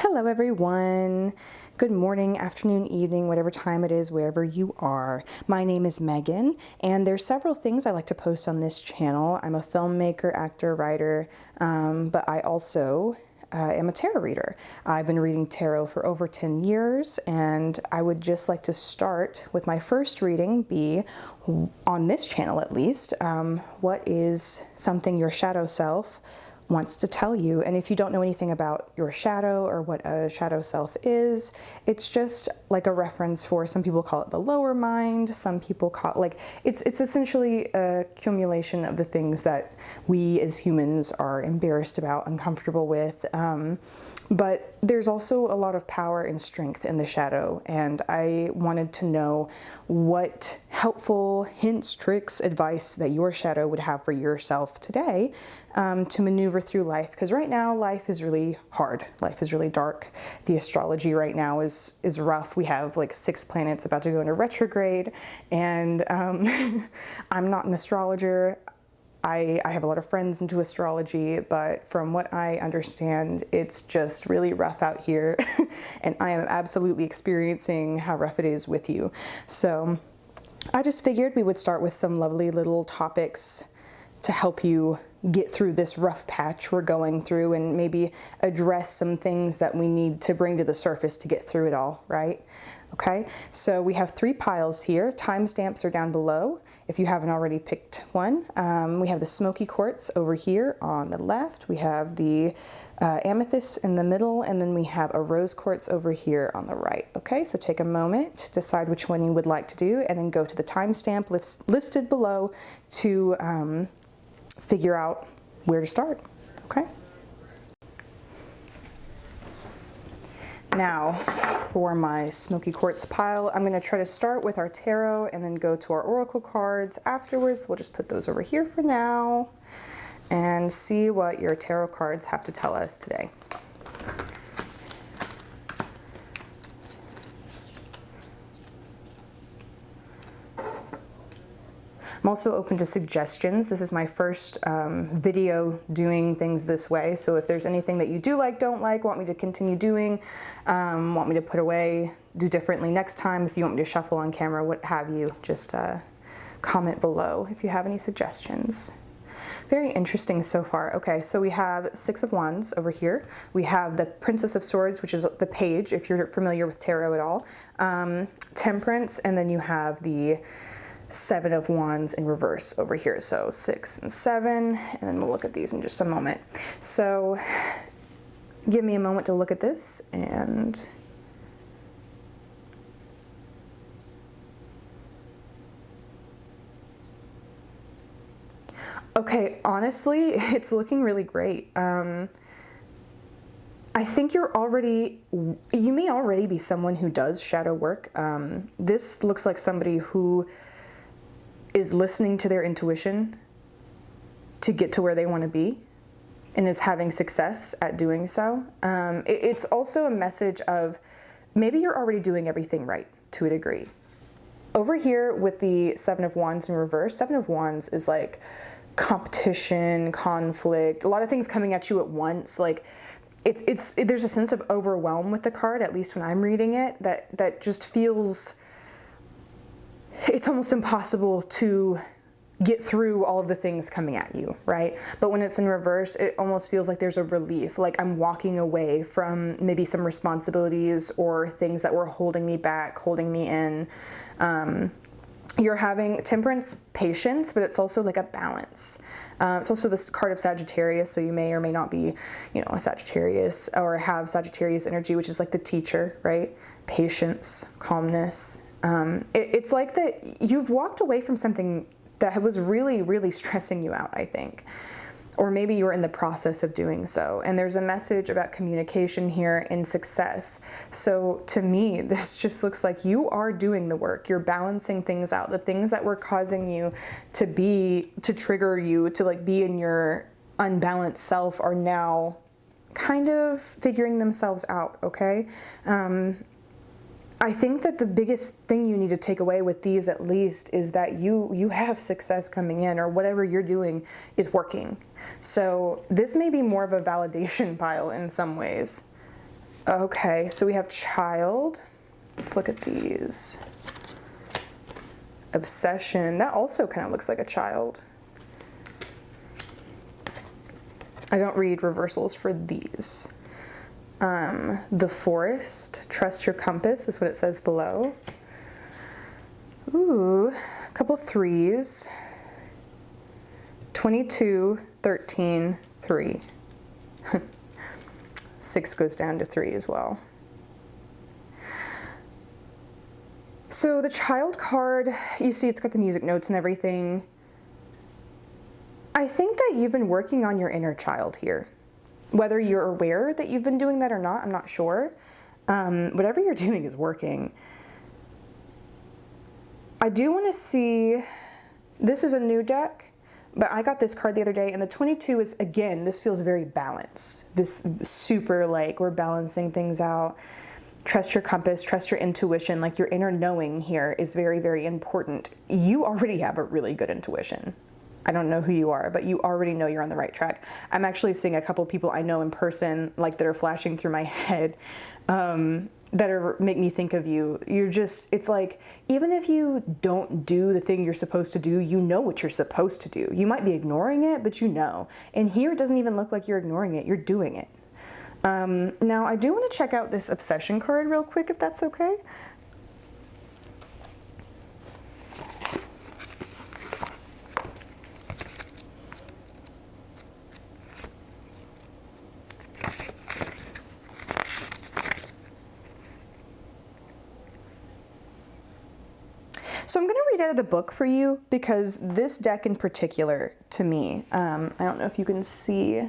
Hello everyone. Good morning, afternoon, evening, whatever time it is, wherever you are. My name is Megan, and there's several things I like to post on this channel. I'm a filmmaker, actor, writer, but I also am a tarot reader. I've been reading tarot for over 10 years, and I would just like to start with my first reading be, on this channel at least, what is something your shadow self wants to tell you. And if you don't know anything about your shadow or what a shadow self is, it's just like a reference for, some people call it the lower mind, some people call it, like, it's essentially a accumulation of the things that we as humans are embarrassed about, uncomfortable with. But there's also a lot of power and strength in the shadow, and I wanted to know what helpful hints, tricks, advice that your shadow would have for yourself today to maneuver through life. Because right now life is really hard. Life is really dark. The astrology right now is rough. We have like 6 planets about to go into retrograde, and I'm not an astrologer. I have a lot of friends into astrology, but from what I understand, it's just really rough out here, and I am absolutely experiencing how rough it is with you. So I just figured we would start with some lovely little topics to help you get through this rough patch we're going through, and maybe address some things that we need to bring to the surface to get through it all, right? Okay, so we have 3 piles here. Timestamps are down below if you haven't already picked one. We have the Smokey Quartz over here on the left. We have the Amethyst in the middle, and then we have a Rose Quartz over here on the right. Okay, so take a moment to decide which one you would like to do, and then go to the timestamp listed below to figure out where to start. Okay. Now, for my Smokey Quartz pile, I'm going to try to start with our tarot and then go to our oracle cards afterwards. We'll just put those over here for now and see what your tarot cards have to tell us today. I'm also open to suggestions. This is my first video doing things this way, so if there's anything that you do like, don't like, want me to continue doing, want me to put away, do differently next time, if you want me to shuffle on camera, what have you, just comment below if you have any suggestions. Very interesting so far. Okay, so we have 6 of Wands over here. We have the Princess of Swords, which is the page, if you're familiar with tarot at all. Temperance, and then you have the 7 of Wands in reverse over here. So 6 and 7, and then we'll look at these in just a moment. So give me a moment to look at this, and okay, honestly, it's looking really great. I think you may already be someone who does shadow work. This looks like somebody who is listening to their intuition to get to where they want to be and is having success at doing so. It's also a message of maybe you're already doing everything right to a degree. Over here with the 7 of Wands in reverse, 7 of Wands is like competition, conflict, a lot of things coming at you at once. Like there's a sense of overwhelm with the card, at least when I'm reading it, that just feels, it's almost impossible to get through all of the things coming at you, right? But when it's in reverse, it almost feels like there's a relief, like I'm walking away from maybe some responsibilities or things that were holding me back, holding me in. You're having Temperance, patience, but it's also like a balance. It's also this card of Sagittarius, so you may or may not be, you know, a Sagittarius or have Sagittarius energy, which is like the teacher, right? Patience, calmness. It's like that you've walked away from something that was really, really stressing you out, I think. Or maybe you're in the process of doing so. And there's a message about communication here and success. So to me, this just looks like you are doing the work. You're balancing things out. The things that were causing you to trigger you, to like be in your unbalanced self are now kind of figuring themselves out, okay? I think that the biggest thing you need to take away with these, at least, is that you have success coming in, or whatever you're doing is working. So this may be more of a validation pile in some ways. Okay, so we have child. Let's look at these. Obsession. That also kind of looks like a child. I don't read reversals for these. The forest. Trust your compass is what it says below. Ooh, a couple threes. 22, 13, 3. 6 goes down to 3 as well. So the child card, you see it's got the music notes and everything. I think that you've been working on your inner child here. Whether you're aware that you've been doing that or not, I'm not sure. Whatever you're doing is working. I do want to see, this is a new deck, but I got this card the other day, and the 22 is, again, this feels very balanced. This super, like, we're balancing things out. Trust your compass, trust your intuition, like your inner knowing here is very, very important. You already have a really good intuition. I don't know who you are, but you already know you're on the right track. I'm actually seeing a couple people I know in person, like that are flashing through my head, that make me think of you. You're just, it's like, even if you don't do the thing you're supposed to do, you know what you're supposed to do. You might be ignoring it, but you know. And here it doesn't even look like you're ignoring it, you're doing it. Now I do want to check out this obsession card real quick, if that's okay. So I'm going to read out of the book for you because this deck in particular, to me, I don't know if you can see,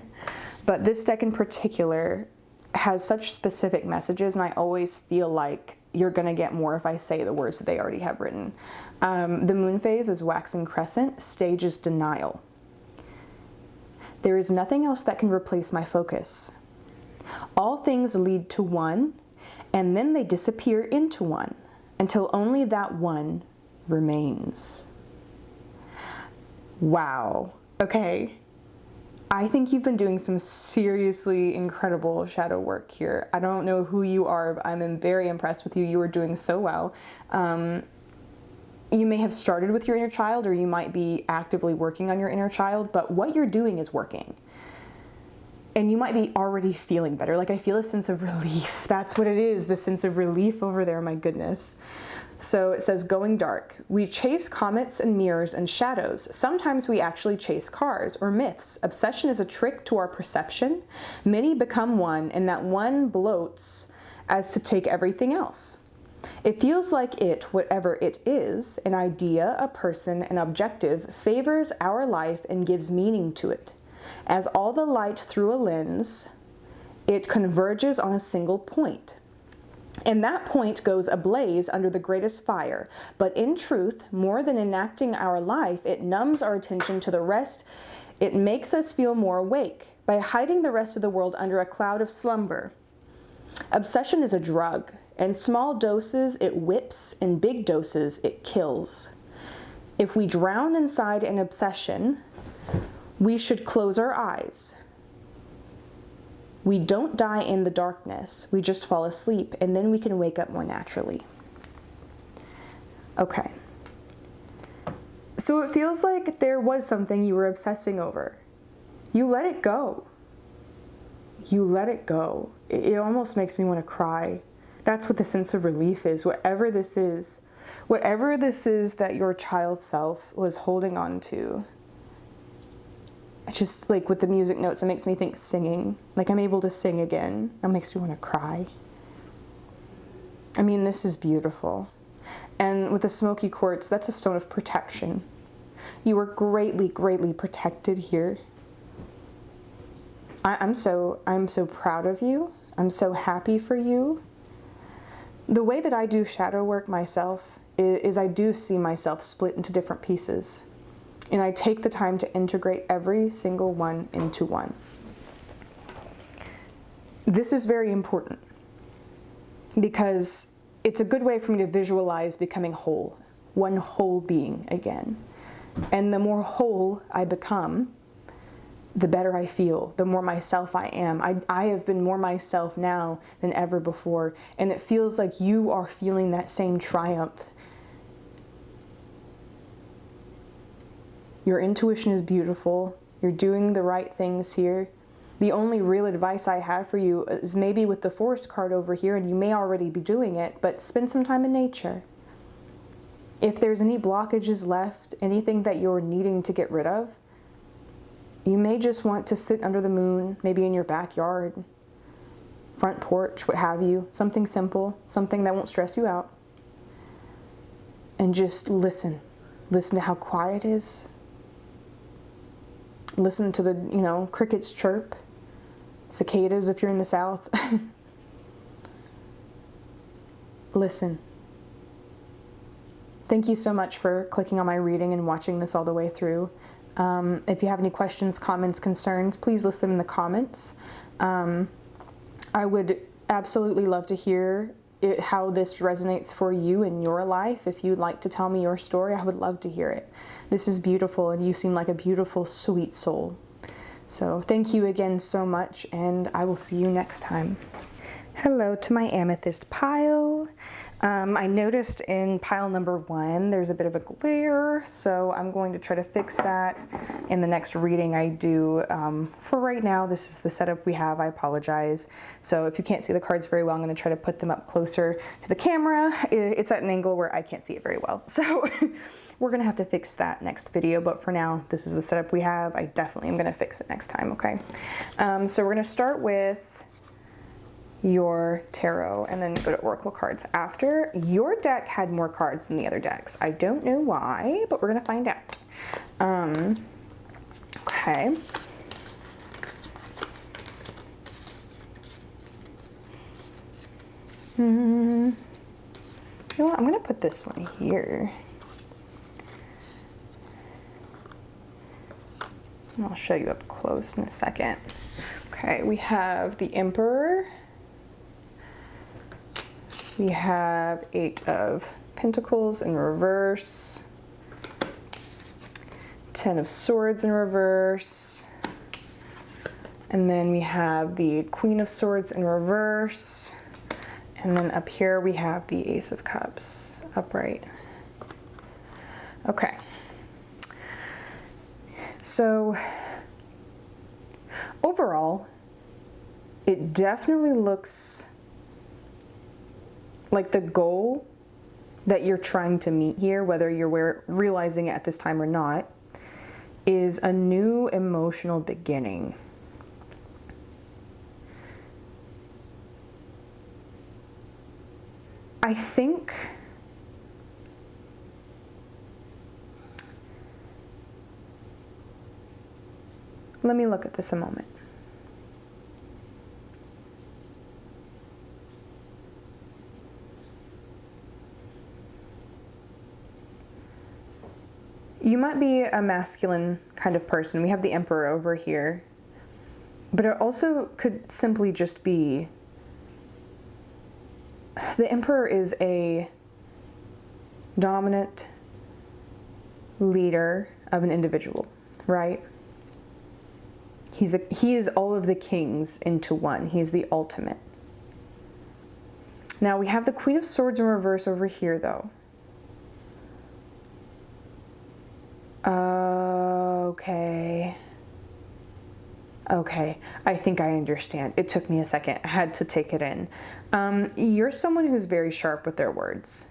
but this deck in particular has such specific messages, and I always feel like you're going to get more if I say the words that they already have written. The moon phase is waxing crescent, stage is denial. There is nothing else that can replace my focus. All things lead to one, and then they disappear into one, until only that one remains. Wow. Okay. I think you've been doing some seriously incredible shadow work here. I don't know who you are, but I'm very impressed with you. You are doing so well. You may have started with your inner child, or you might be actively working on your inner child, but what you're doing is working. And you might be already feeling better. Like, I feel a sense of relief. That's what it is, the sense of relief over there, my goodness. So it says, going dark. We chase comets and mirrors and shadows. Sometimes we actually chase cars or myths. Obsession is a trick to our perception. Many become one, and that one bloats as to take everything else. It feels like it, whatever it is, an idea, a person, an objective, favors our life and gives meaning to it. As all the light through a lens, it converges on a single point. And that point goes ablaze under the greatest fire. But in truth, more than enacting our life, it numbs our attention to the rest. It makes us feel more awake by hiding the rest of the world under a cloud of slumber. Obsession is a drug. In small doses, it whips. In big doses, it kills. If we drown inside an obsession, we should close our eyes. We don't die in the darkness, we just fall asleep, and then we can wake up more naturally. Okay. So it feels like there was something you were obsessing over. You let it go. You let it go. It almost makes me want to cry. That's what the sense of relief is, whatever this is that your child self was holding on to. Just like with the music notes, it makes me think singing. Like I'm able to sing again. It makes me want to cry. I mean, this is beautiful. And with the Smokey Quartz, that's a stone of protection. You were greatly, greatly protected here. I'm so proud of you. I'm so happy for you. The way that I do shadow work myself is I do see myself split into different pieces. And I take the time to integrate every single one into one. This is very important because it's a good way for me to visualize becoming whole, one whole being again. And the more whole I become, the better I feel, the more myself I am. I have been more myself now than ever before. And it feels like you are feeling that same triumph. Your intuition is beautiful. You're doing the right things here. The only real advice I have for you is maybe with the Forest card over here, and you may already be doing it, but spend some time in nature. If there's any blockages left, anything that you're needing to get rid of, you may just want to sit under the moon, maybe in your backyard, front porch, what have you. Something simple, something that won't stress you out. And just listen. Listen to how quiet it is. Listen to the, crickets chirp. Cicadas if you're in the south. Listen. Thank you so much for clicking on my reading and watching this all the way through. If you have any questions, comments, concerns, please list them in the comments. I would absolutely love to hear how this resonates for you in your life. If you'd like to tell me your story, I would love to hear it. This is beautiful, and you seem like a beautiful, sweet soul. So thank you again so much, and I will see you next time. Hello to my amethyst pile. I noticed in pile number 1 there's a bit of a glare, so I'm going to try to fix that in the next reading I do. For right now, this is the setup we have. I apologize. So if you can't see the cards very well, I'm going to try to put them up closer to the camera. It's at an angle where I can't see it very well. So we're going to have to fix that next video, but for now, this is the setup we have. I definitely am going to fix it next time, okay? So we're going to start with your tarot and then go to oracle cards after. Your deck had more cards than the other decks. I don't know why, but we're gonna find out. Okay. You know what? I'm gonna put this one here. And I'll show you up close in a second. Okay, we have the Emperor. We have 8 of Pentacles in reverse, 10 of Swords in reverse, and then we have the Queen of Swords in reverse, and then up here we have the Ace of Cups upright. Okay, so overall, it definitely looks like the goal that you're trying to meet here, whether you're realizing it at this time or not, is a new emotional beginning. I think let me look at this a moment. You might be a masculine kind of person. We have the Emperor over here. But it also could simply just be... The Emperor is a dominant leader of an individual, right? He is all of the kings into one. He is the ultimate. Now we have the Queen of Swords in reverse over here, though. Okay, I think I understand. It took me a second. I had to take it in. You're someone who's very sharp with their words.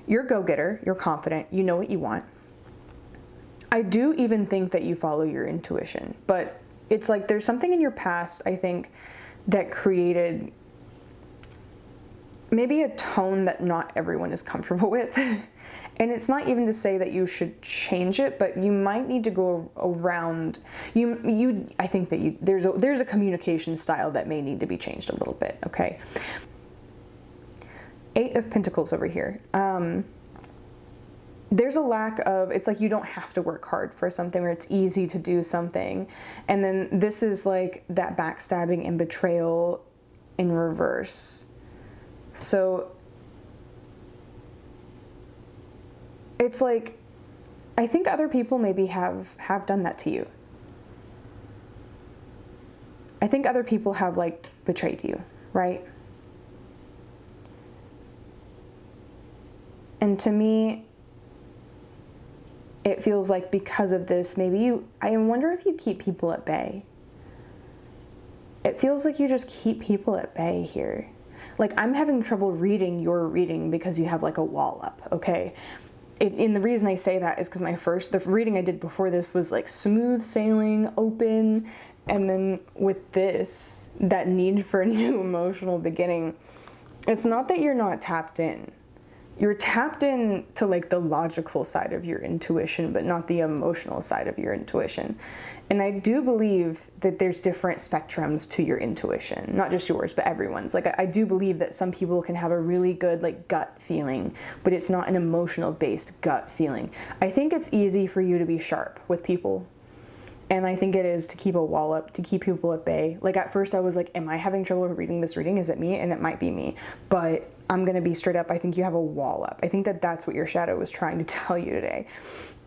You're a go-getter. You're confident. You know what you want. I do even think that you follow your intuition, but it's like there's something in your past, I think, that created maybe a tone that not everyone is comfortable with. And it's not even to say that you should change it, but you might need to go around. I think that there's a communication style that may need to be changed a little bit. Okay. 8 of Pentacles over here. There's a lack of. It's like you don't have to work hard for something, or it's easy to do something, and then this is like that backstabbing and betrayal in reverse. So it's like, I think other people maybe have done that to you. I think other people have like betrayed you, right? And to me, it feels like because of this, I wonder if you keep people at bay. It feels like you just keep people at bay here. Like, I'm having trouble reading your reading because you have like a wall up, okay? And the reason I say that is because the reading I did before this was like smooth sailing, open, and then with this, that need for a new emotional beginning, it's not that you're not tapped in. You're tapped in to like the logical side of your intuition, but not the emotional side of your intuition. And I do believe that there's different spectrums to your intuition, not just yours, but everyone's. Like, I do believe that some people can have a really good like gut feeling, but it's not an emotional based gut feeling. I think it's easy for you to be sharp with people. And I think it is to keep a wall up, to keep people at bay. Like, at first I was like, am I having trouble reading this reading? Is it me? And it might be me. But I'm going to be straight up. I think you have a wall up. I think that that's what your shadow was trying to tell you today.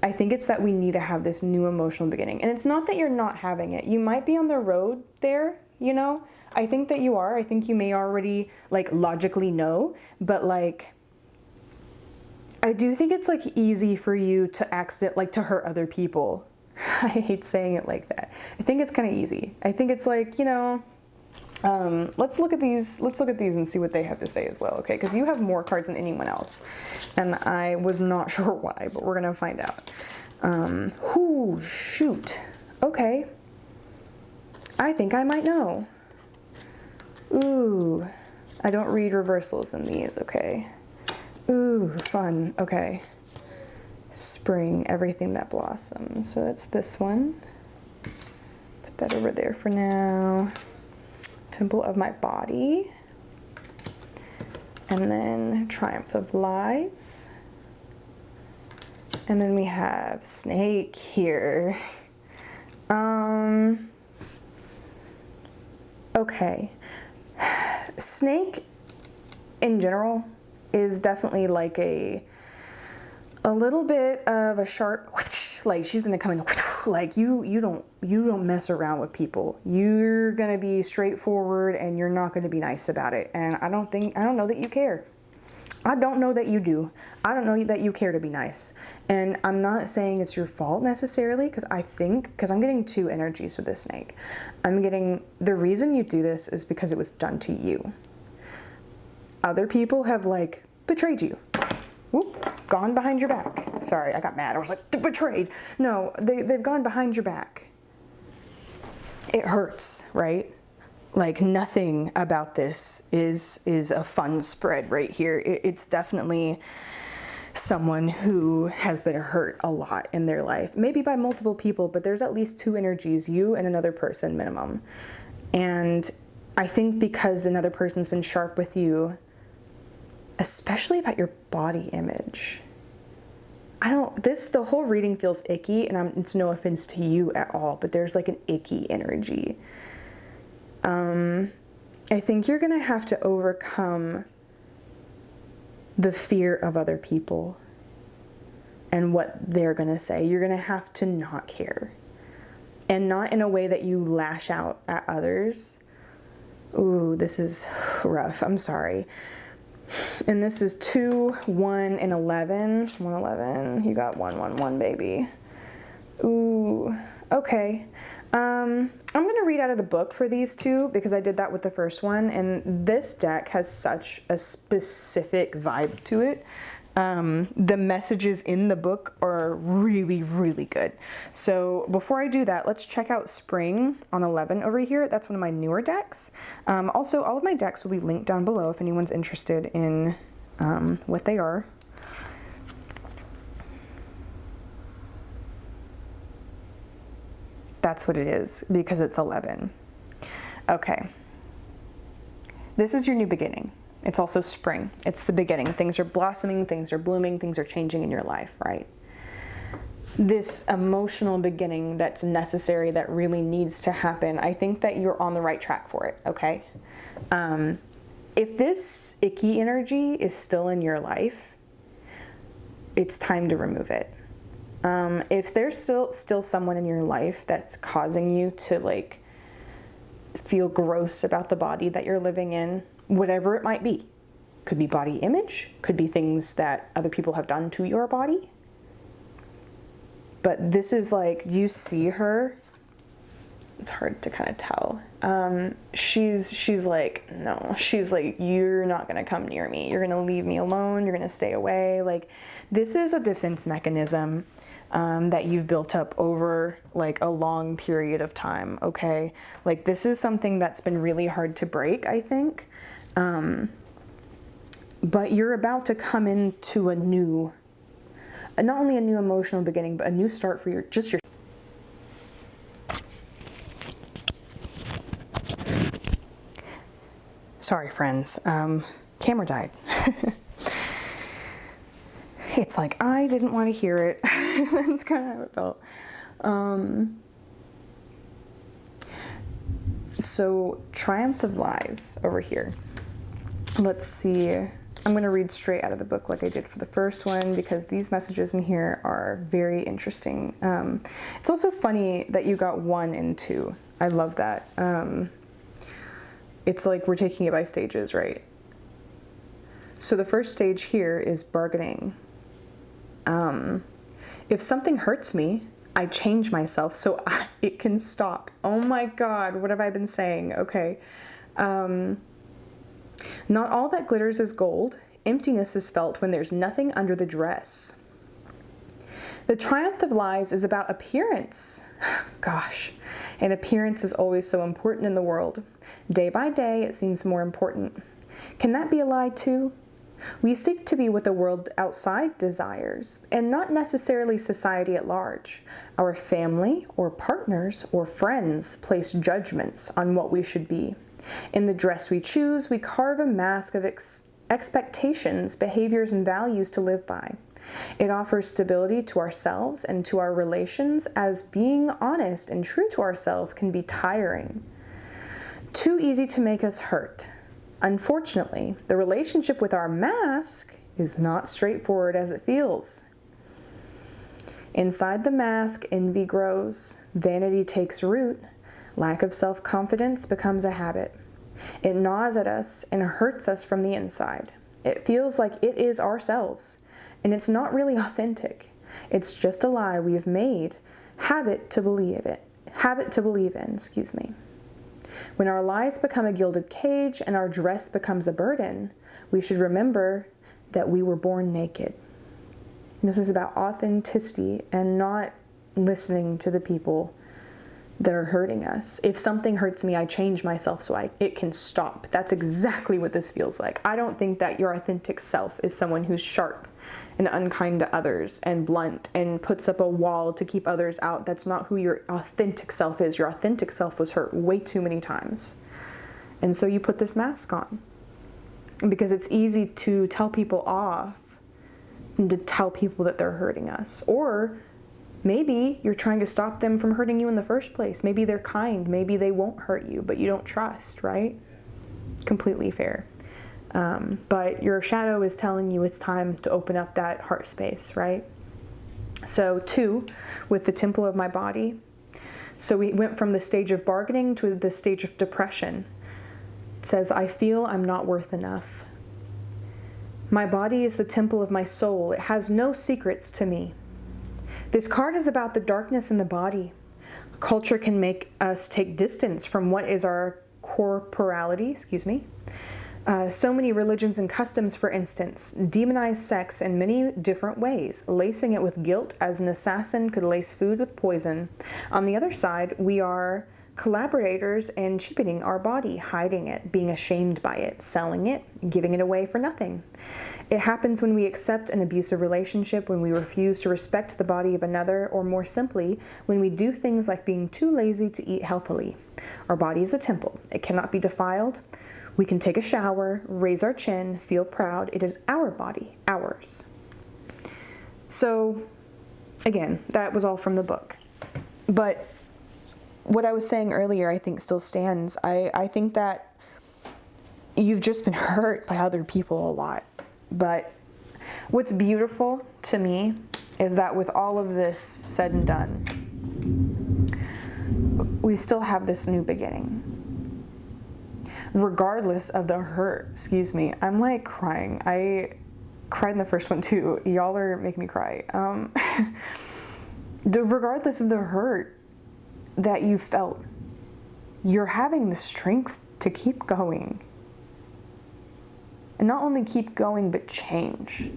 I think it's that we need to have this new emotional beginning. And it's not that you're not having it. You might be on the road there, you know? I think that you are. I think you may already, like, logically know. But, like, I do think it's, like, easy for you to to hurt other people. I hate saying it like that. I think it's kind of easy. I think it's like, you know, let's look at these and see what they have to say as well, okay? Because you have more cards than anyone else. And I was not sure why, but we're going to find out. Ooh, shoot. Okay. I think I might know. Ooh. I don't read reversals in these, okay? Ooh, fun. Okay. Spring, everything that blossoms. So that's this one. Put that over there for now. Temple of my body. And then Triumph of Lies. And then we have Snake here. Okay. Snake in general is definitely like a little bit of a sharp, like she's gonna come in, like you don't mess around with people. You're gonna be straightforward and you're not gonna be nice about it. And I don't know that you care. I don't know that you do. I don't know that you care to be nice. And I'm not saying it's your fault necessarily, because I'm getting two energies with this snake. I'm getting the reason you do this is because it was done to you. Other people have like betrayed you. Whoop, gone behind your back. Sorry, I got mad. I was like, betrayed. No, they've gone behind your back. It hurts, right? Like, nothing about this is a fun spread right here. It's definitely someone who has been hurt a lot in their life. Maybe by multiple people, but there's at least two energies, you and another person minimum. And I think because another person's been sharp with you, especially about your body image. The whole reading feels icky, and it's no offense to you at all, but there's like an icky energy. I think you're gonna have to overcome the fear of other people and what they're gonna say. You're gonna have to not care. And not in a way that you lash out at others. Ooh, this is rough, I'm sorry. And this is 2, 1, and 11. 1, 11. You got 1, 1, 1, baby. Ooh. Okay. I'm going to read out of the book for these two because I did that with the first one. And this deck has such a specific vibe to it. The messages in the book are really, really good. So before I do that, let's check out Spring on 11 over here. That's one of my newer decks. Also, all of my decks will be linked down below if anyone's interested in what they are. That's what it is because it's 11. Okay. This is your new beginning. It's also spring. It's the beginning. Things are blossoming, things are blooming, things are changing in your life, right? This emotional beginning that's necessary, that really needs to happen, I think that you're on the right track for it, okay? If this icky energy is still in your life, it's time to remove it. If there's still someone in your life that's causing you to like feel gross about the body that you're living in, whatever it might be. Could be body image, could be things that other people have done to your body. But this is like, do you see her? It's hard to kind of tell. She's like, no, she's like, you're not gonna come near me. You're gonna leave me alone. You're gonna stay away. Like, this is a defense mechanism that you've built up over like a long period of time. Okay. Like, this is something that's been really hard to break, I think. But you're about to come into a new, not only a new emotional beginning, but a new start for your. Sorry, friends. Camera died. It's like, I didn't want to hear it. That's kind of how it felt. So, Triumph of Lies over here. Let's see. I'm going to read straight out of the book like I did for the first one, because these messages in here are very interesting. It's also funny that you got 1 and 2. I love that. It's like we're taking it by stages, right? So the first stage here is bargaining. If something hurts me, I change myself so it can stop. Oh my God, what have I been saying? Okay. Not all that glitters is gold. Emptiness is felt when there's nothing under the dress. The triumph of lies is about appearance. Gosh, and appearance is always so important in the world. Day by day, it seems more important. Can that be a lie too? We seek to be what the world outside desires, and not necessarily society at large. Our family or partners or friends place judgments on what we should be. In the dress we choose, we carve a mask of expectations, behaviors, and values to live by. It offers stability to ourselves and to our relations, as being honest and true to ourselves can be tiring. Too easy to make us hurt. Unfortunately, the relationship with our mask is not straightforward as it feels. Inside the mask, envy grows, vanity takes root, lack of self-confidence becomes a habit. It gnaws at us and hurts us from the inside. It feels like it is ourselves, and it's not really authentic. It's just a lie we've made, habit to believe in, excuse me. When our lies become a gilded cage and our dress becomes a burden, we should remember that we were born naked. This is about authenticity and not listening to the people that are hurting us. If something hurts me, I change myself so it can stop. That's exactly what this feels like. I don't think that your authentic self is someone who's sharp and unkind to others and blunt and puts up a wall to keep others out. That's not who your authentic self is. Your authentic self was hurt way too many times. And so you put this mask on because it's easy to tell people off and to tell people that they're hurting us. Or maybe you're trying to stop them from hurting you in the first place. Maybe they're kind. Maybe they won't hurt you, but you don't trust, right? Completely fair. But your shadow is telling you it's time to open up that heart space, right? So 2, with the temple of my body. So we went from the stage of bargaining to the stage of depression. It says, I feel I'm not worth enough. My body is the temple of my soul. It has no secrets to me. This card is about the darkness in the body. Culture can make us take distance from what is our corporality, so many religions and customs, for instance, demonize sex in many different ways, lacing it with guilt as an assassin could lace food with poison. On the other side, we are collaborators and cheapening our body, hiding it, being ashamed by it, selling it, giving it away for nothing. It happens when we accept an abusive relationship, when we refuse to respect the body of another, or more simply, when we do things like being too lazy to eat healthily. Our body is a temple. It cannot be defiled. We can take a shower, raise our chin, feel proud. It is our body, ours. So, again, that was all from the book. But what I was saying earlier, I think still stands. I think that you've just been hurt by other people a lot. But what's beautiful to me is that with all of this said and done, we still have this new beginning. regardless of the hurt. Excuse me, I'm like crying. I cried in the first one too. Y'all are making me cry. Regardless of the hurt that you felt, you're having the strength to keep going. And not only keep going, but change.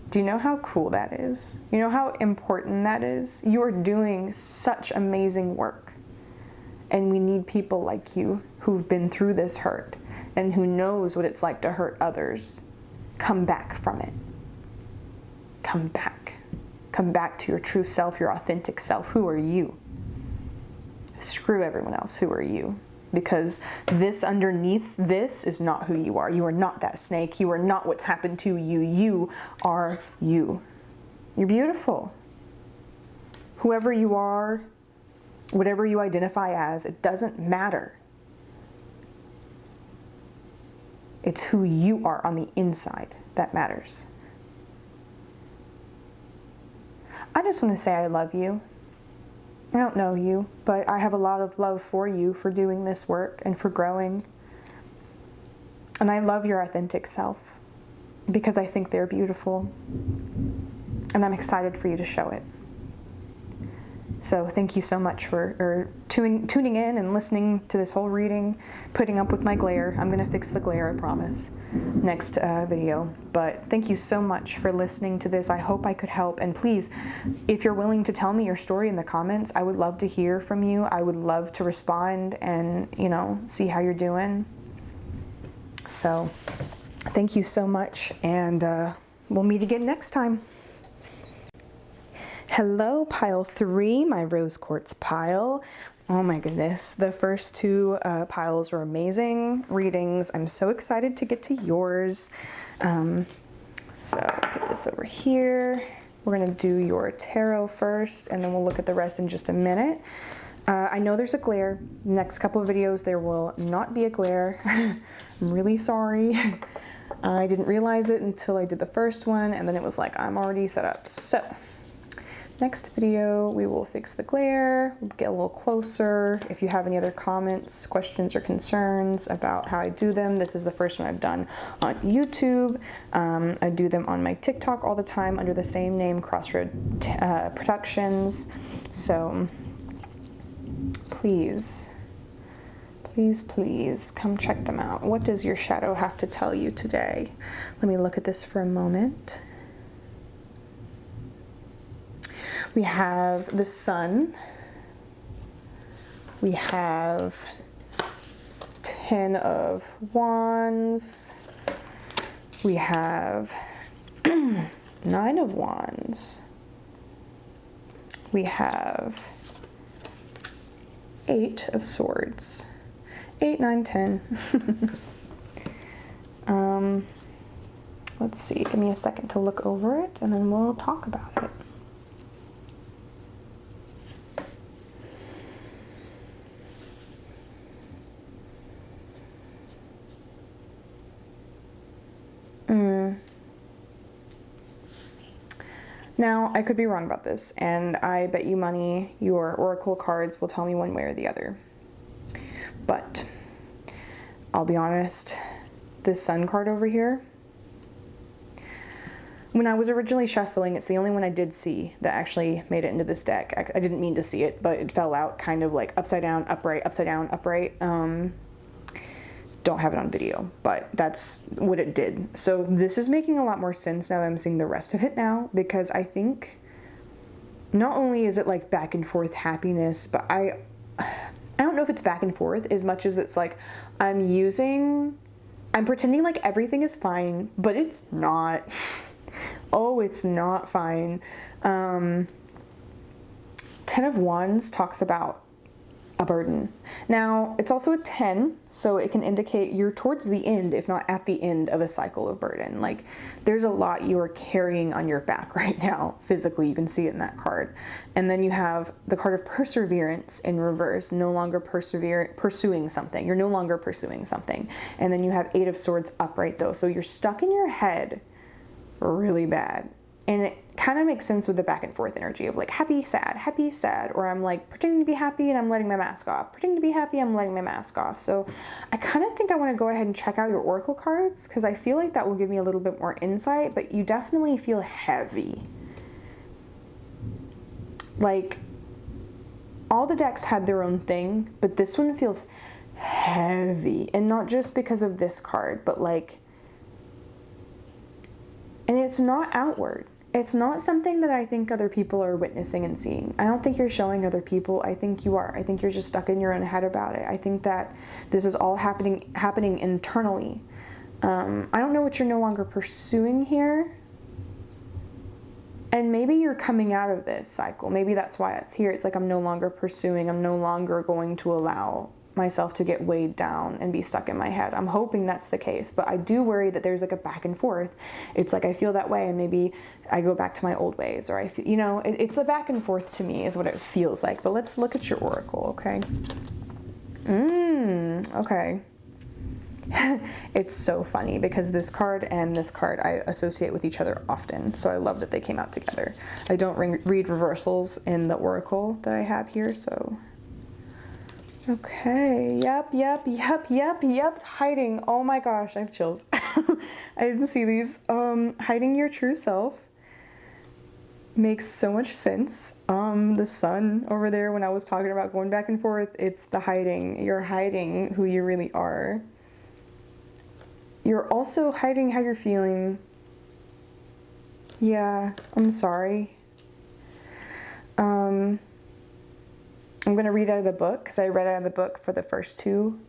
Do you know how cool that is? You know how important that is? You are doing such amazing work. And we need people like you who've been through this hurt and who knows what it's like to hurt others. Come back from it. Come back. Come back to your true self, your authentic self. Who are you? Screw everyone else. Who are you? Because this underneath this is not who you are. You are not that snake. You are not what's happened to you. You are you. You're beautiful. Whoever you are, whatever you identify as, it doesn't matter. It's who you are on the inside that matters. I just want to say I love you. I don't know you, but I have a lot of love for you for doing this work and for growing. And I love your authentic self because I think they're beautiful. And I'm excited for you to show it. So thank you so much for tuning in and listening to this whole reading, putting up with my glare. I'm going to fix the glare, I promise, next video. But thank you so much for listening to this. I hope I could help. And please, if you're willing to tell me your story in the comments, I would love to hear from you. I would love to respond and, see how you're doing. So thank you so much. And we'll meet again next time. Hello, pile 3, my rose quartz pile. Oh my goodness, the first 2 piles were amazing readings. I'm so excited to get to yours. So put this over here. We're gonna do your tarot first, and then we'll look at the rest in just a minute. I know there's a glare. Next couple of videos, there will not be a glare. I'm really sorry. I didn't realize it until I did the first one, and then it was like, I'm already set up. So. Next video, we will fix the glare, we'll get a little closer. If you have any other comments, questions, or concerns about how I do them, this is the first one I've done on YouTube. I do them on my TikTok all the time under the same name, Crossroad Productions. So please, please, please come check them out. What does your shadow have to tell you today? Let me look at this for a moment. We have the Sun. We have 10 of Wands. We have 9 of Wands. We have 8 of Swords. 8, 9, 10. Let's see, give me a second to look over it and then we'll talk about it. Now, I could be wrong about this, and I bet you money your oracle cards will tell me one way or the other. But I'll be honest, this Sun card over here, when I was originally shuffling, it's the only one I did see that actually made it into this deck. I didn't mean to see it, but it fell out kind of like upside down, upright, upside down, upright. Don't have it on video, but that's what it did. So this is making a lot more sense now that I'm seeing the rest of it now, because I think not only is it like back and forth happiness, but I don't know if it's back and forth as much as it's like I'm pretending like everything is fine, but it's not. Oh, it's not fine. 10 of Wands talks about a burden. Now, it's also a 10, so it can indicate you're towards the end, if not at the end of a cycle of burden. Like, there's a lot you are carrying on your back right now, physically. You can see it in that card. And then you have the card of perseverance in reverse, no longer pursuing something. You're no longer pursuing something. And then you have 8 of Swords upright, though. So you're stuck in your head really bad. And it kind of makes sense with the back and forth energy of like happy, sad, or I'm like pretending to be happy and I'm letting my mask off, pretending to be happy, I'm letting my mask off. So I kind of think I want to go ahead and check out your oracle cards, because I feel like that will give me a little bit more insight, but you definitely feel heavy. Like all the decks had their own thing, but this one feels heavy, and not just because of this card, but like, and it's not outward. It's not something that I think other people are witnessing and seeing. I don't think you're showing other people. I think you are. I think you're just stuck in your own head about it. I think that this is all happening internally. I don't know what you're no longer pursuing here. And maybe you're coming out of this cycle. Maybe that's why it's here. It's like I'm no longer pursuing. I'm no longer going to allow myself to get weighed down and be stuck in my head. I'm hoping that's the case, but I do worry that there's like a back and forth. It's like I feel that way and maybe I go back to my old ways, or I feel, you know, it's a back and forth to me is what it feels like. But let's look at your oracle, okay? Okay. It's so funny because this card and this card I associate with each other often, so I love that they came out together. I don't read reversals in the oracle that I have here, so okay, yep, hiding. Oh my gosh, I have chills. I didn't see these. Hiding your true self makes so much sense. The sun over there, when I was talking about going back and forth, it's the hiding. You're hiding who you really are. You're also hiding how you're feeling. Yeah, I'm sorry. I'm going to read out of the book, because I read out of the book for the first two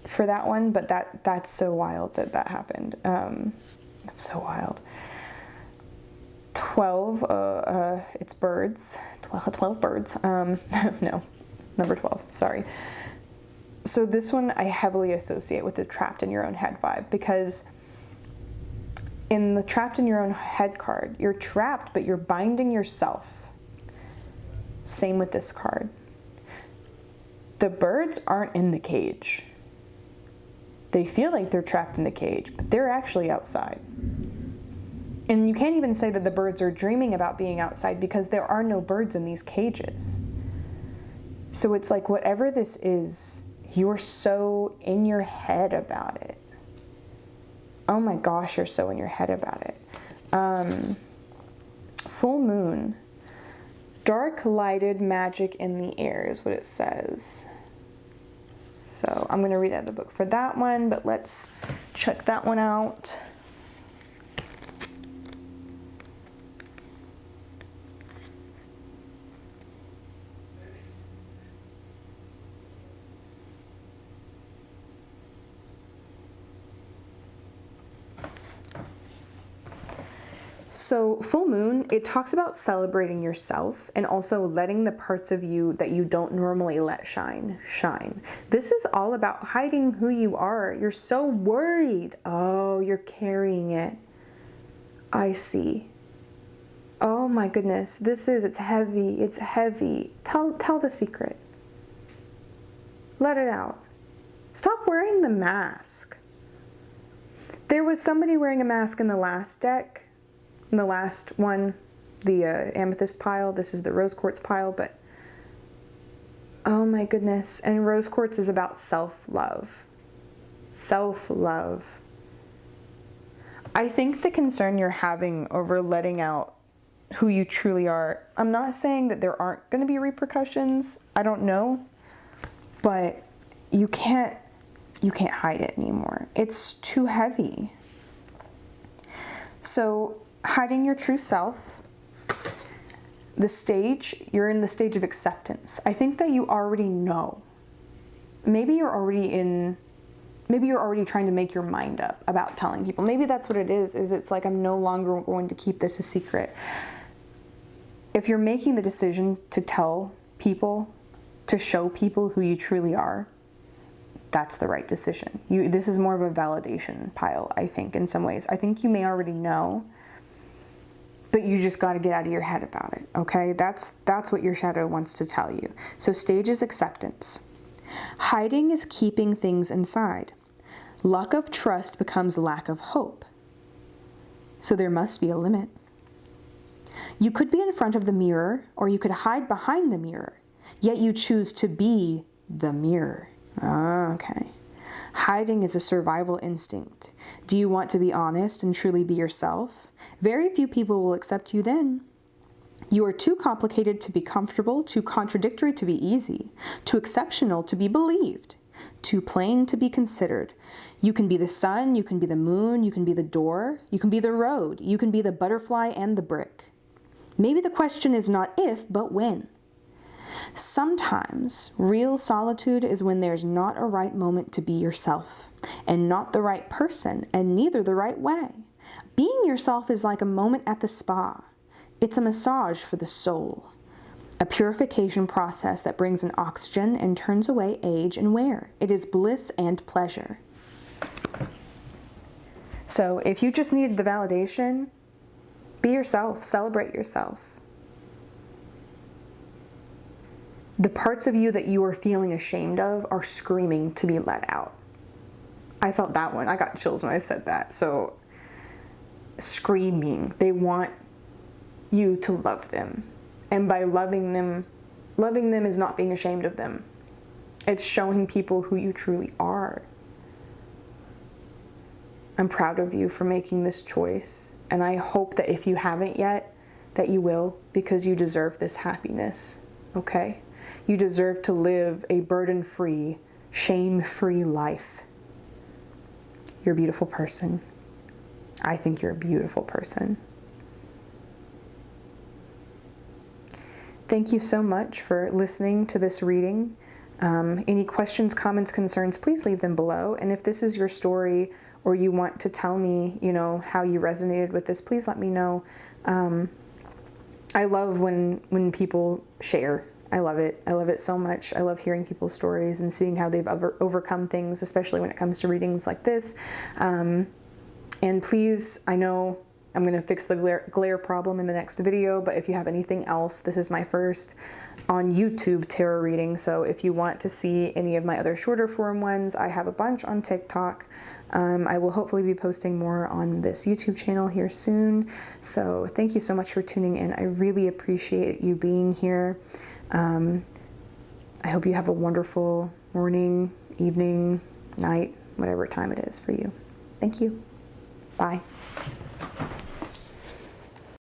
for that one, but that's so wild that happened. That's so wild. 12, it's birds. 12 birds. No, number 12, sorry. So this one I heavily associate with the trapped in your own head vibe, because in the trapped in your own head card, you're trapped, but you're binding yourself. Same with this card. The birds aren't in the cage. They feel like they're trapped in the cage, but they're actually outside. And you can't even say that the birds are dreaming about being outside, because there are no birds in these cages. So it's like whatever this is, you're so in your head about it. Oh my gosh, you're so in your head about it. Full moon. Dark lighted magic in the air is what it says. So I'm going to read out the book for that one, but let's check that one out. So full moon, it talks about celebrating yourself and also letting the parts of you that you don't normally let shine. This is all about hiding who you are. You're so worried. Oh, you're carrying it. I see. Oh my goodness. It's heavy. It's heavy. Tell the secret. Let it out. Stop wearing the mask. There was somebody wearing a mask in the last deck. In the last one, the Amethyst pile. This is the Rose Quartz pile, but oh my goodness. And Rose Quartz is about self-love. Self-love. I think the concern you're having over letting out who you truly are, I'm not saying that there aren't going to be repercussions. I don't know. But you can't hide it anymore. It's too heavy. So hiding your true self, you're in the stage of acceptance. I think that you already know. Maybe you're already trying to make your mind up about telling people. Maybe that's what it is it's like, I'm no longer going to keep this a secret. If you're making the decision to tell people, to show people who you truly are, that's the right decision. This is more of a validation pile, I think, in some ways. I think you may already know, but you just got to get out of your head about it, okay? That's what your shadow wants to tell you. So stage is acceptance. Hiding is keeping things inside. Lack of trust becomes lack of hope. So there must be a limit. You could be in front of the mirror, or you could hide behind the mirror, yet you choose to be the mirror. Okay. Hiding is a survival instinct. Do you want to be honest and truly be yourself? Very few people will accept you then. You are too complicated to be comfortable, too contradictory to be easy, too exceptional to be believed, too plain to be considered. You can be the sun, you can be the moon, you can be the door, you can be the road, you can be the butterfly and the brick. Maybe the question is not if, but when. Sometimes real solitude is when there's not a right moment to be yourself, and not the right person, and neither the right way. Being yourself is like a moment at the spa. It's a massage for the soul, a purification process that brings in oxygen and turns away age and wear. It is bliss and pleasure. So if you just needed the validation, be yourself, celebrate yourself. The parts of you that you are feeling ashamed of are screaming to be let out. I felt that one. I got chills when I said that. So, screaming. They want you to love them. And by loving them is not being ashamed of them. It's showing people who you truly are. I'm proud of you for making this choice. And I hope that if you haven't yet, that you will, because you deserve this happiness. Okay? You deserve to live a burden-free, shame-free life. You're a beautiful person. I think you're a beautiful person. Thank you so much for listening to this reading. Any questions, comments, concerns, please leave them below. And if this is your story or you want to tell me, how you resonated with this, please let me know. I love when people share. I love it. I love it so much. I love hearing people's stories and seeing how they've overcome things, especially when it comes to readings like this. And please, I know I'm going to fix the glare problem in the next video, but if you have anything else, this is my first on YouTube tarot reading. So if you want to see any of my other shorter form ones, I have a bunch on TikTok. I will hopefully be posting more on this YouTube channel here soon. So thank you so much for tuning in. I really appreciate you being here. I hope you have a wonderful morning, evening, night, whatever time it is for you. Thank you. Bye.